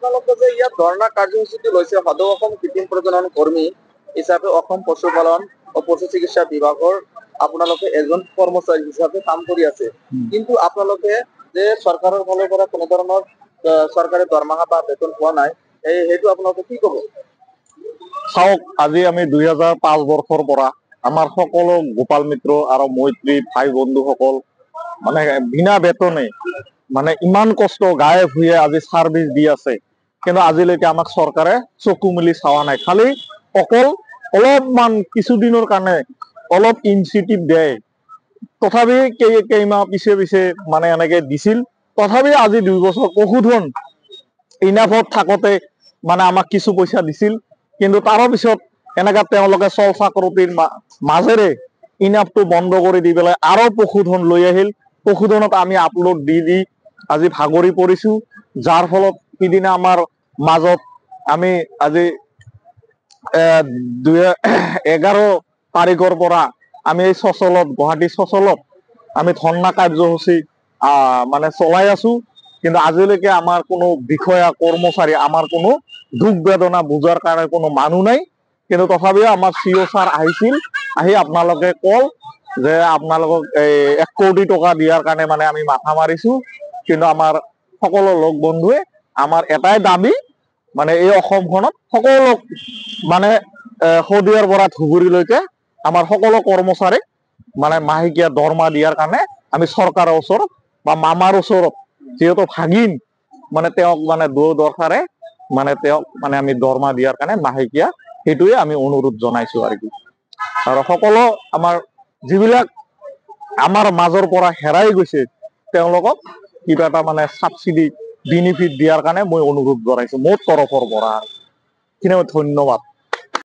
আপোনালোকে যে ইয়াত ধৰ্ণা কাৰ্যসূচীটো লৈছে সদৌ অসম কৃত্ৰিম প্ৰজনন কৰ্মী হিচাপে অসম পশুপালন ও পশু চিকিৎসা বিভাগৰ আপোনালোকে এজন কৰ্মচাৰী হিচাপে কাম কৰি আছে, কিন্তু আপোনালোকে যে চৰকাৰৰ ফালৰ পৰা কোনো ধৰণৰ চৰকাৰী দৰমহা বা বেতন পোৱা নাই, সেইটো আপোনালোকে কি ক'ব? চাওক, আজি আমি 2005 বৰ্ষৰ পৰা আমাৰ সকলো গোপাল মিত্ৰ আৰু মৈত্ৰী ভাই বন্ধুসকল মানে বিনা বেতনে মানে ইমান কষ্ট গায়ে ভুঁয়ে আজি চাৰ্ভিচ দি আছে, কিন্তু আজিলৈকে আমাক চৰকাৰে চকু মেলি চাৱা নাই। খালি অকল অলপমান কিছুদিনৰ কাৰণে অলপ ইনচেন্টিভ দিয়ে, তথাপি কেইমাহ পিছে পিছে মানে এনেকে দিছিল। তথাপি আজি 2 বছৰ পশুধন ইনাফত থাকোতে মানে আমাক কিছু পইচা দিছিল, কিন্তু তাৰো পিছত এনেকা তেওঁলোকে চল চাকৰিৰ মাজেৰে ইনাফটো বন্ধ কৰি দি পেলাই আৰু পশুধন লৈ আহিল। পশুধনত আমি আপলোড দি আজি ভাগৰি পৰিছো, যাৰ ফলত সিদিনা আমাৰ মাজত আমি আজি 11 তাৰিখৰ পৰা আমি এই চচলত গুৱাহাটী চচলত আমি ধৰ্ণা কাৰ্যসূচী মানে চলাই আছো, কিন্তু আজিলৈকে আমাৰ কোনো বিষয়া কৰ্মচাৰী আমাৰ কোনো দুখ বেদনা বুজাৰ কাৰণে কোনো মানুহ নাই। কিন্তু তথাপিও আমাৰ CEO ছাৰ আহিছিল, আহি আপোনালোকে কল যে আপোনালোকক 1 কোটি টকা দিয়াৰ কাৰণে মানে আমি মাথা মাৰিছো, কিন্তু আমাৰ সকলো লগ বন্ধুৱে আমাৰ এটাই দাবী, মানে এই অসমখনত সকলো মানে শদিয়াৰ পৰা ধুবুৰীলৈকে আমাৰ সকলো কৰ্মচাৰীক মানে মাহেকীয়া দৰমহা দিয়াৰ কাৰণে আমি চৰকাৰৰ ওচৰত বা মামাৰ ওচৰত, যিহেতু ভাগিন মানে তেওঁক মানে দৰকাৰে মানে তেওঁক মানে আমি দৰমহা দিয়াৰ কাৰণে মাহেকীয়া সেইটোৱে আমি অনুৰোধ জনাইছো আৰু কি। আৰু সকলো আমাৰ যিবিলাক আমাৰ মাজৰ পৰা হেৰাই গৈছে তেওঁলোকক কিবা এটা মানে সাবচিডি বেনিফিট দিয়াৰ কাৰণে মই অনুৰোধ জনাইছো মোৰ তৰফৰ পৰা। ধন্যবাদ।